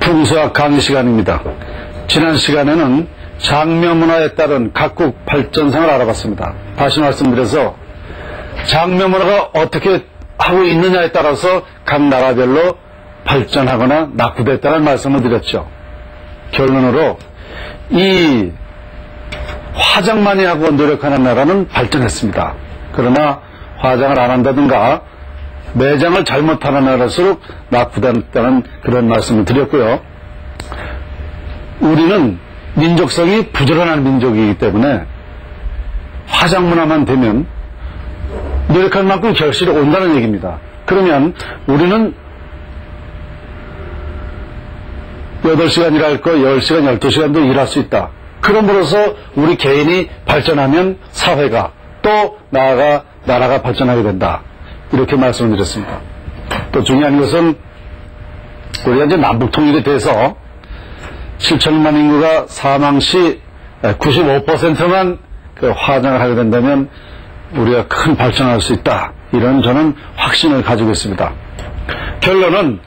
풍수학 강의 시간입니다. 지난 시간에는 장묘문화에 따른 각국 발전상을 알아봤습니다. 다시 말씀드려서 장묘문화가 어떻게 하고 있느냐에 따라서 각 나라별로 발전하거나 낙후됐다는 말씀을 드렸죠. 결론으로 이 화장만이 하고 노력하는 나라는 발전했습니다. 그러나 화장을 안 한다든가 매장을 잘못하는 나라일수록 낙후됐다는 그런 말씀을 드렸고요. 우리는 민족성이 부지런한 민족이기 때문에 화장 문화만 되면 노력할 만큼 결실이 온다는 얘기입니다. 그러면 우리는 8시간 일할 거 10시간, 12시간도 일할 수 있다. 그럼으로써 우리 개인이 발전하면 사회가 또 나아가 나라가 발전하게 된다. 이렇게 말씀을 드렸습니다. 또 중요한 것은 우리가 이제 남북통일이 돼서 7천만 인구가 사망 시 95%만 그 화장을 하게 된다면 우리가 큰 발전할 수 있다. 이런 저는 확신을 가지고 있습니다. 결론은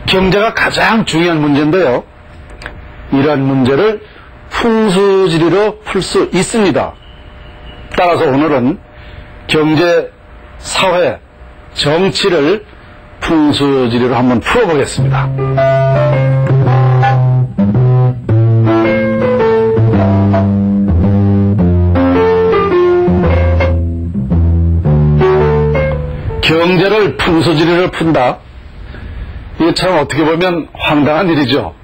경제가 가장 중요한 문제인데요. 이러한 문제를 풍수지리로 풀 수 있습니다. 따라서 오늘은 경제, 사회, 정치를 풍수지리로 한번 풀어보겠습니다. 경제를 풍수지리로 푼다. 이게 참 어떻게 보면 황당한 일이죠.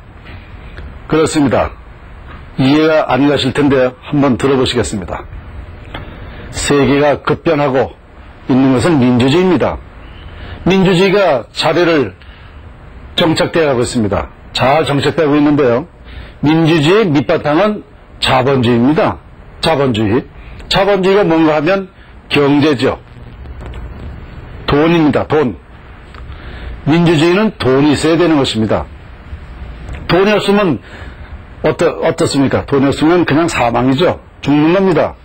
그렇습니다. 이해가 안 가실 텐데 한번 들어보시겠습니다. 세계가 급변하고 있는 것은 민주주의입니다. 민주주의가 자리를 정착되어 가고 있습니다. 잘 정착되고 있는데요. 민주주의의 밑바탕은 자본주의입니다. 자본주의. 자본주의가 뭔가 하면 경제죠. 돈입니다. 돈. 민주주의는 돈이 있어야 되는 것입니다. 돈이 없으면 어떻습니까? 돈이 없으면 그냥 사망이죠. 죽는 겁니다.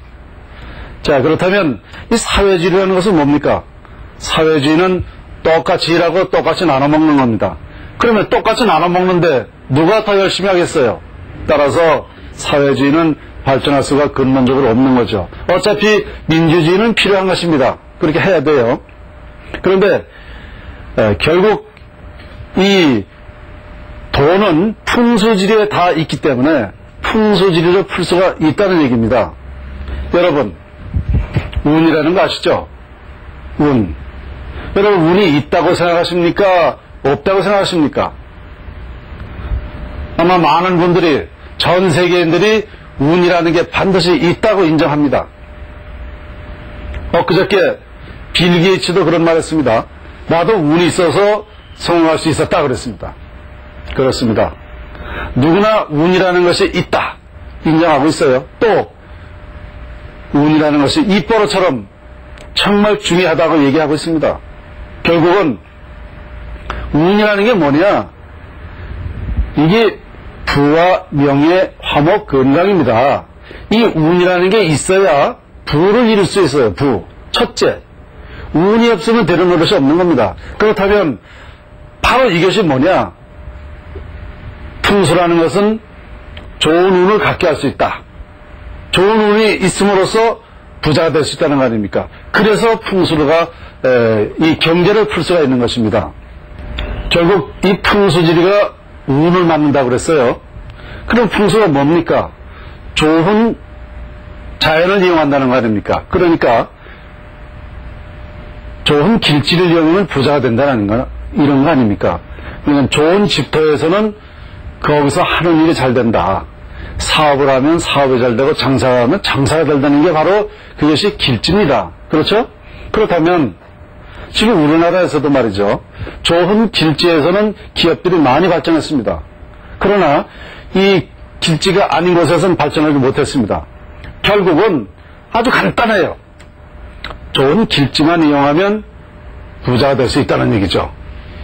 자, 그렇다면 이 사회주의라는 것은 뭡니까? 사회주의는 똑같이 일하고 똑같이 나눠 먹는 겁니다. 그러면 똑같이 나눠 먹는데 누가 더 열심히 하겠어요? 따라서 사회주의는 발전할 수가 근본적으로 없는 거죠. 어차피 민주주의는 필요한 것입니다. 그렇게 해야 돼요. 그런데 결국 이 돈은 풍수지리에 다 있기 때문에 풍수지리를 풀 수가 있다는 얘기입니다. 여러분, 운이라는 거 아시죠? 운. 여러분, 운이 있다고 생각하십니까? 없다고 생각하십니까? 아마 많은 분들이, 전 세계인들이 운이라는 게 반드시 있다고 인정합니다. 엊그저께 빌 게이츠도 그런 말 했습니다. 나도 운이 있어서 성공할 수 있었다 그랬습니다. 그렇습니다. 누구나 운이라는 것이 있다 인정하고 있어요. 또 운이라는 것이 입버릇처럼 정말 중요하다고 얘기하고 있습니다. 결국은 운이라는 게 뭐냐? 이게 부와 명예, 화목, 건강입니다. 이 운이라는 게 있어야 부를 이룰 수 있어요. 부. 첫째. 운이 없으면 되는 노릇이 없는 겁니다. 그렇다면 바로 이것이 뭐냐? 풍수라는 것은 좋은 운을 갖게 할 수 있다. 좋은 운이 있음으로써 부자가 될 수 있다는 거 아닙니까? 그래서 풍수가 이 경제를 풀 수가 있는 것입니다. 결국 이 풍수지리가 운을 만든다고 그랬어요. 그럼 풍수가 뭡니까? 좋은 자연을 이용한다는 거 아닙니까? 그러니까 좋은 길지를 이용하면 부자가 된다는 거, 이런 거 아닙니까? 그러니까 좋은 집터에서는 거기서 하는 일이 잘 된다. 사업을 하면 사업이 잘 되고 장사를 하면 장사가 된다는 게 바로 그것이 길지입니다. 그렇죠? 그렇다면 지금 우리나라에서도 말이죠. 좋은 길지에서는 기업들이 많이 발전했습니다. 그러나 이 길지가 아닌 곳에서는 발전하지 못했습니다. 결국은 아주 간단해요. 좋은 길지만 이용하면 부자가 될 수 있다는 얘기죠.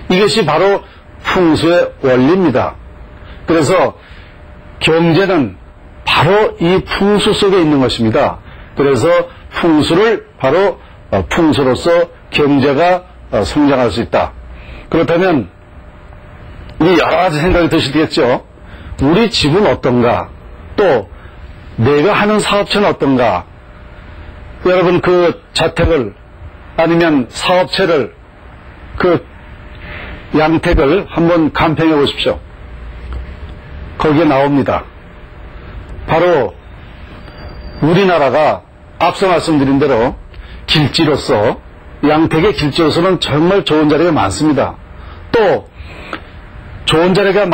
이것이 바로 풍수의 원리입니다. 그래서 경제는 바로 이 풍수 속에 있는 것입니다. 그래서 풍수를 바로 풍수로서 경제가 성장할 수 있다. 그렇다면 이 여러 가지 생각이 드시겠죠. 우리 집은 어떤가? 또 내가 하는 사업체는 어떤가? 여러분 그 자택을 아니면 사업체를 그 양택을 한번 간평해 보십시오. 거기에 나옵니다. 바로 우리나라가 앞서 말씀드린 대로 길지로서 양택의 길지로서는 정말 좋은 자리가 많습니다. 또 좋은 자리가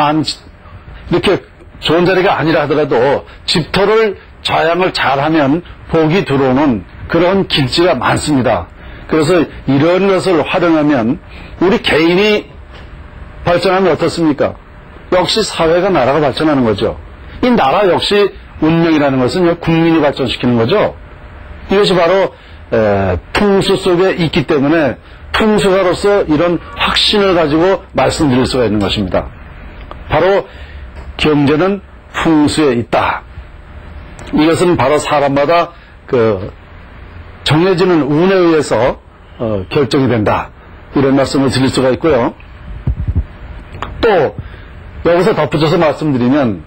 이렇게 좋은 자리가 아니라 하더라도 집터를 좌양을 잘하면 복이 들어오는 그런 길지가 많습니다. 그래서 이런 것을 활용하면 우리 개인이 발전하면 어떻습니까? 역시 사회가 나라가 발전하는 거죠. 이 나라 역시 운명이라는 것은 국민이 발전시키는 거죠. 이것이 바로 풍수 속에 있기 때문에 풍수가로서 이런 확신을 가지고 말씀드릴 수가 있는 것입니다. 바로 경제는 풍수에 있다. 이것은 바로 사람마다 정해지는 운에 의해서 결정이 된다. 이런 말씀을 드릴 수가 있고요. 또 여기서 덧붙여서 말씀드리면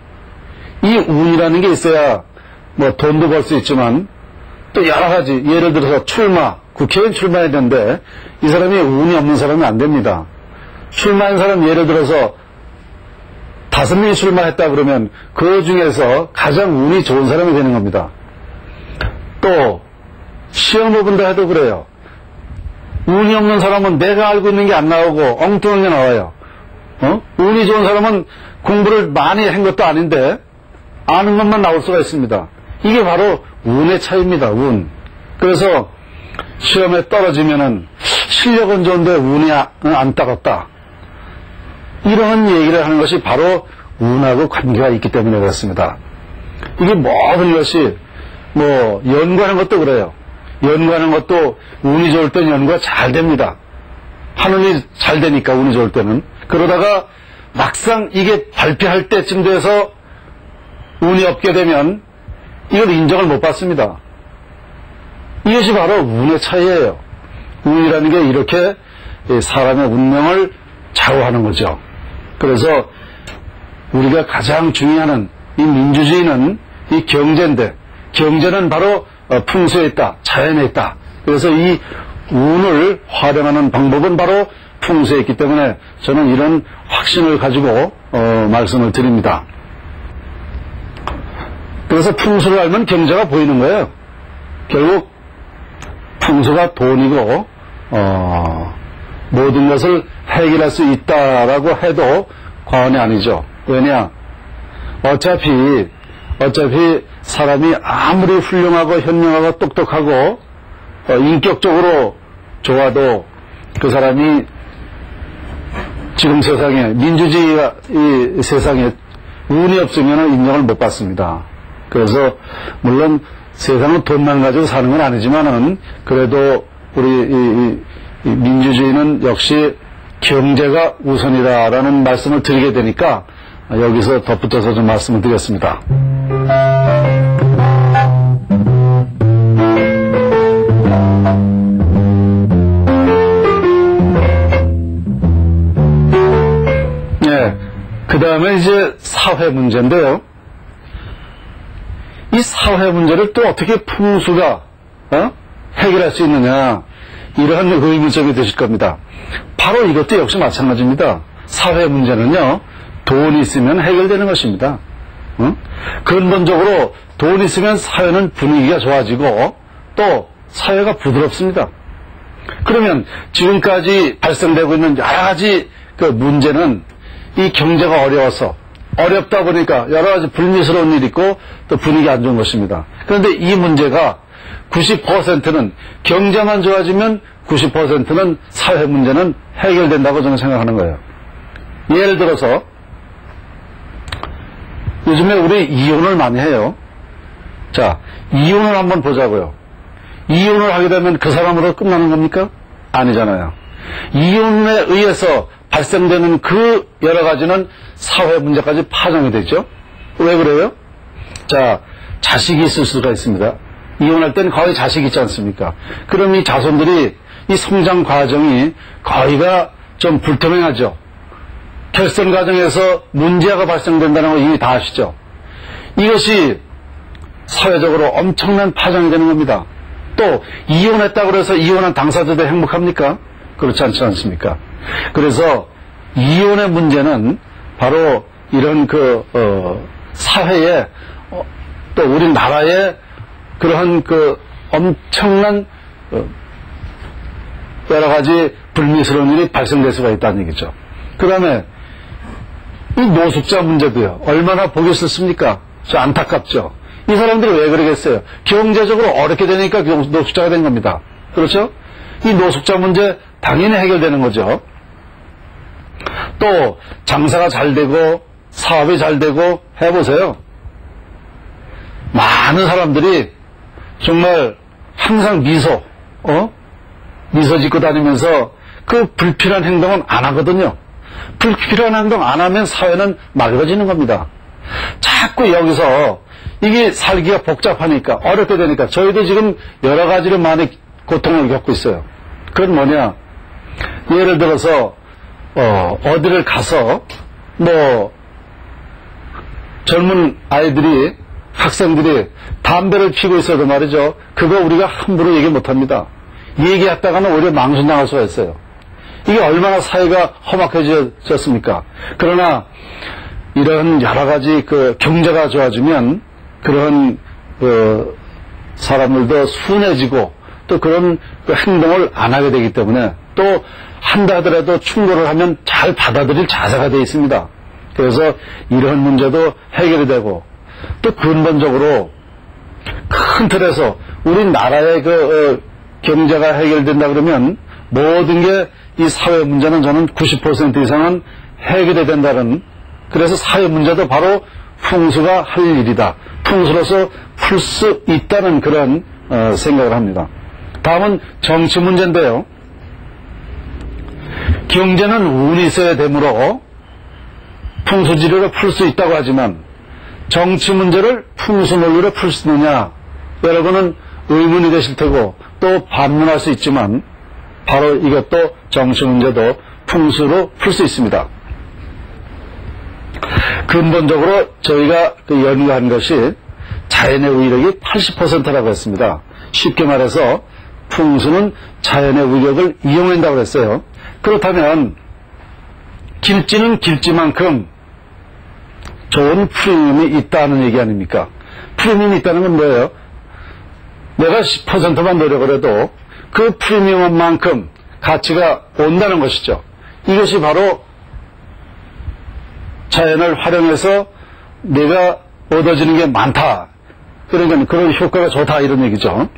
이 운이라는 게 있어야 뭐 돈도 벌 수 있지만 또 여러 가지 예를 들어서 국회의원 출마해야 되는데 이 사람이 운이 없는 사람이 안 됩니다. 출마한 사람 예를 들어서 5명이 출마했다 그러면 그 중에서 가장 운이 좋은 사람이 되는 겁니다. 또 시험 부분도 해도 그래요. 운이 없는 사람은 내가 알고 있는 게 안 나오고 엉뚱한 게 나와요. 운이 좋은 사람은 공부를 많이 한 것도 아닌데 아는 것만 나올 수가 있습니다. 이게 바로 운의 차이입니다. 운. 그래서 시험에 떨어지면은 실력은 좋은데 운이 안 따랐다. 이런 얘기를 하는 것이 바로 운하고 관계가 있기 때문에 그렇습니다. 이게 모든 것이 뭐 연구하는 것도 그래요. 연구하는 것도 운이 좋을 땐 연구가 잘 됩니다. 하늘이 잘 되니까 운이 좋을 때는. 그러다가 막상 이게 발표할 때쯤 돼서 운이 없게 되면 이걸 인정을 못 받습니다. 이것이 바로 운의 차이예요. 운이라는 게 이렇게 사람의 운명을 좌우하는 거죠. 그래서 우리가 가장 중요한 이 민주주의는 이 경제인데 경제는 바로 풍수에 있다. 자연에 있다. 그래서 이 운을 활용하는 방법은 바로 풍수에 있기 때문에 저는 이런 확신을 가지고 말씀을 드립니다. 그래서 풍수를 알면 경제가 보이는 거예요. 결국 풍수가 돈이고 모든 것을 해결할 수 있다라고 해도 과언이 아니죠. 왜냐? 어차피 사람이 아무리 훌륭하고 현명하고 똑똑하고 인격적으로 좋아도 그 사람이 지금 세상에 민주주의가 이 세상에 운이 없으면 인정을 못 받습니다. 그래서 물론 세상은 돈만 가지고 사는 건 아니지만은 그래도 우리 이 민주주의는 역시 경제가 우선이다라는 말씀을 드리게 되니까 여기서 덧붙여서 좀 말씀을 드렸습니다. 네, 그 다음에 이제 사회 문제인데요. 이 사회 문제를 또 어떻게 풍수가 해결할 수 있느냐, 이러한 의문점이 되실 겁니다. 바로 이것도 역시 마찬가지입니다. 사회 문제는요, 돈이 있으면 해결되는 것입니다. 근본적으로 돈이 있으면 사회는 분위기가 좋아지고 또 사회가 부드럽습니다. 그러면 지금까지 발생되고 있는 여러 가지 그 문제는 이 경제가 어렵다 보니까 여러 가지 불미스러운 일이 있고 또 분위기 안 좋은 것입니다. 그런데 이 문제가 90%는 경제만 좋아지면 90%는 사회 문제는 해결된다고 저는 생각하는 거예요. 예를 들어서 요즘에 우리 이혼을 많이 해요. 자, 이혼을 한번 보자고요. 이혼을 하게 되면 그 사람으로 끝나는 겁니까? 아니잖아요. 이혼에 의해서 발생되는 그 여러 가지는 사회 문제까지 파장이 되죠. 왜 그래요? 자, 자식이 있을 수가 있습니다. 이혼할 때는 거의 자식이 있지 않습니까? 그럼 이 자손들이 이 성장 과정이 거의가 좀 불투명하죠. 결선 과정에서 문제가 발생된다는 거 이미 다 아시죠? 이것이 사회적으로 엄청난 파장이 되는 겁니다. 또 이혼했다고 해서 이혼한 당사자들 행복합니까? 그렇지 않지 않습니까? 그래서 이혼의 문제는 바로 이런 사회에 또 우리나라에 그러한 엄청난 여러 가지 불미스러운 일이 발생될 수가 있다는 얘기죠. 그 다음에 이 노숙자 문제도요. 얼마나 보기 싫습니까? 저 안타깝죠. 이 사람들이 왜 그러겠어요? 경제적으로 어렵게 되니까 노숙자가 된 겁니다. 그렇죠? 이 노숙자 문제 당연히 해결되는 거죠. 또 장사가 잘 되고 사업이 잘 되고 해보세요. 많은 사람들이 정말 항상 미소 짓고 다니면서 그 불필요한 행동은 안 하거든요. 불필요한 행동 안 하면 사회는 맑아지는 겁니다. 자꾸 여기서 이게 살기가 복잡하니까 어렵게 되니까 저희도 지금 여러 가지로 많이 고통을 겪고 있어요. 그건 뭐냐? 예를 들어서 어디를 가서 젊은 아이들이 학생들이 담배를 피우고 있어도 말이죠. 그거 우리가 함부로 얘기 못합니다. 얘기했다가는 오히려 망신당할 수가 있어요. 이게 얼마나 사회가 험악해졌습니까? 그러나 이런 여러 가지 경제가 좋아지면 그런 사람들도 순해지고 또 그런 행동을 안 하게 되기 때문에 또 한다 하더라도 충고를 하면 잘 받아들일 자세가 되어 있습니다. 그래서 이런 문제도 해결이 되고 또 근본적으로 큰 틀에서 우리나라의 경제가 해결된다 그러면 모든 게 이 사회 문제는 저는 90% 이상은 해결이 된다는, 그래서 사회 문제도 바로 풍수가 할 일이다. 풍수로서 풀 수 있다는 그런 생각을 합니다. 다음은 정치 문제인데요. 경제는 운이 있어야 되므로 풍수지리로 풀 수 있다고 하지만 정치 문제를 풍수 논리로 풀 수 있느냐, 여러분은 의문이 되실 테고 또 반문할 수 있지만 바로 이것도 정치 문제도 풍수로 풀 수 있습니다. 근본적으로 저희가 연구한 것이 자연의 위력이 80%라고 했습니다. 쉽게 말해서 풍수는 자연의 위력을 이용한다고 했어요. 그렇다면 길지는 길지만큼 좋은 프리미엄이 있다는 얘기 아닙니까? 프리미엄이 있다는 건 뭐예요? 내가 10%만 노력을 해도 그 프리미엄만큼 가치가 온다는 것이죠. 이것이 바로 자연을 활용해서 내가 얻어지는 게 많다. 그러니까 그런 효과가 좋다 이런 얘기죠.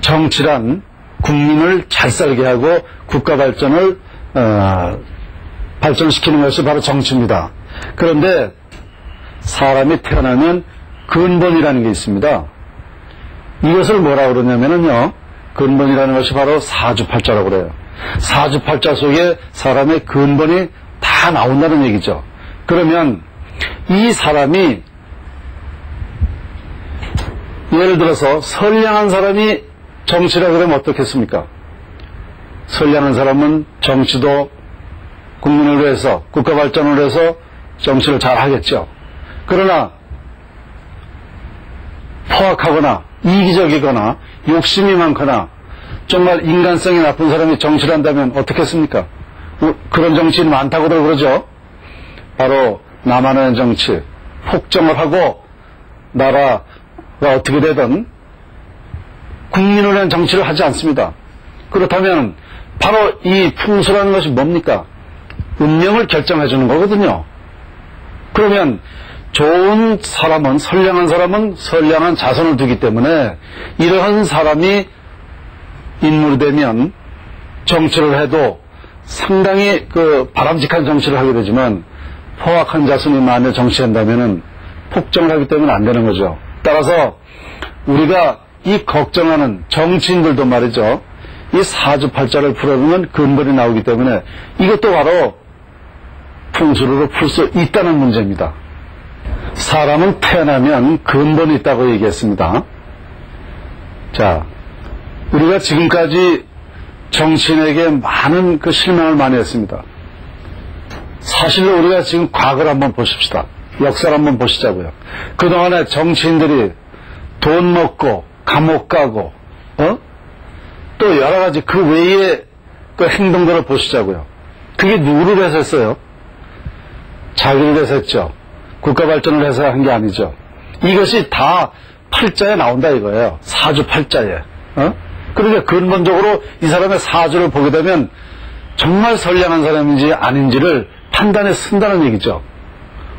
정치란 국민을 잘 살게 하고 국가 발전을 발전시키는 것이 바로 정치입니다. 그런데 사람이 태어나면 근본이라는 게 있습니다. 이것을 뭐라고 그러냐면요, 근본이라는 것이 바로 사주팔자라고 그래요. 사주팔자 속에 사람의 근본이 다 나온다는 얘기죠. 그러면 이 사람이 예를 들어서 선량한 사람이 정치라고 그러면 어떻겠습니까? 선량한 사람은 정치도 국민을 위해서 국가 발전을 위해서 정치를 잘 하겠죠. 그러나 포악하거나 이기적이거나 욕심이 많거나 정말 인간성이 나쁜 사람이 정치를 한다면 어떻겠습니까? 그런 정치인 많다고도 그러죠. 바로 나만 아는 정치, 폭정을 하고 나라가 어떻게 되든 국민을 위한 정치를 하지 않습니다. 그렇다면 바로 이 풍수라는 것이 뭡니까? 운명을 결정해 주는 거거든요. 그러면 좋은 사람은, 선량한 사람은 선량한 자손을 두기 때문에 이러한 사람이 인물이 되면 정치를 해도 상당히 바람직한 정치를 하게 되지만 포악한 자손이 만약 정치한다면은 폭정을 하기 때문에 안 되는 거죠. 따라서 우리가 이 걱정하는 정치인들도 말이죠. 이 사주팔자를 풀어보면 근본이 나오기 때문에 이것도 바로 풍수로 풀 수 있다는 문제입니다. 사람은 태어나면 근본이 있다고 얘기했습니다. 자, 우리가 지금까지 정치인에게 많은 실망을 많이 했습니다. 사실로 우리가 지금 과거를 한번 보십시다. 역사를 한번 보시자고요. 그동안에 정치인들이 돈 먹고 감옥 가고 또 여러 가지 그 외의 그 행동들을 보시자고요. 그게 누구를 위해서 했어요? 자기를 위해서 했죠. 국가 발전을 해서 한 게 아니죠. 이것이 다 팔자에 나온다 이거예요. 사주팔자에. 그러니까 근본적으로 이 사람의 사주를 보게 되면 정말 선량한 사람인지 아닌지를 판단해 쓴다는 얘기죠.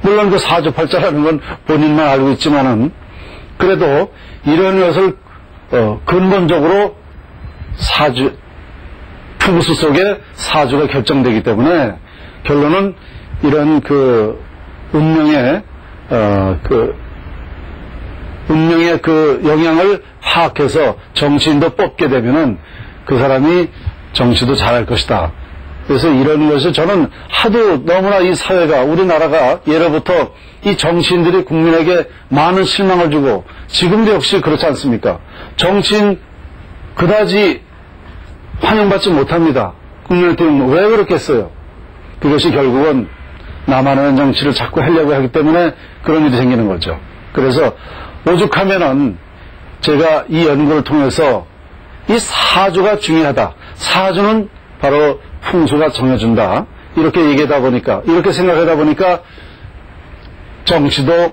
물론 그 사주팔자라는 건 본인만 알고 있지만은 그래도 이런 것을 근본적으로 사주 풍수 속에 사주가 결정되기 때문에 결론은 이런 그 운명의 운명의 그 영향을 파악해서 정치인도 뽑게 되면은 그 사람이 정치도 잘할 것이다. 그래서 이런 것을 저는 하도 너무나 이 사회가 우리나라가 예로부터 이 정치인들이 국민에게 많은 실망을 주고 지금도 역시 그렇지 않습니까? 정치인 그다지 환영받지 못합니다. 국민한테 왜 그렇겠어요? 그것이 결국은 나만 아는 정치를 자꾸 하려고 하기 때문에 그런 일이 생기는 거죠. 그래서 오죽하면은 제가 이 연구를 통해서 이 사주가 중요하다. 사주는 바로 풍수가 정해준다. 이렇게 얘기하다 보니까, 이렇게 생각하다 보니까 정치도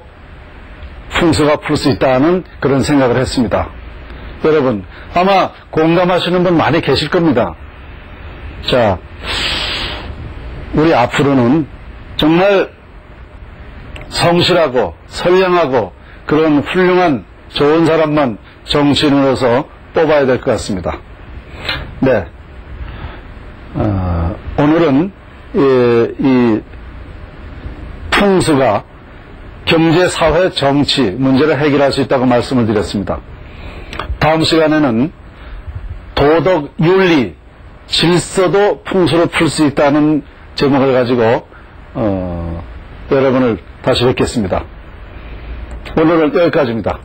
풍수가 풀 수 있다는 그런 생각을 했습니다. 여러분, 아마 공감하시는 분 많이 계실 겁니다. 자, 우리 앞으로는 정말 성실하고 선량하고 그런 훌륭한 좋은 사람만 정치인으로서 뽑아야 될 것 같습니다. 네. 오늘은 이 풍수가 경제, 사회, 정치 문제를 해결할 수 있다고 말씀을 드렸습니다. 다음 시간에는 도덕, 윤리, 질서도 풍수로 풀 수 있다는 제목을 가지고 여러분을 다시 뵙겠습니다. 오늘은 여기까지입니다.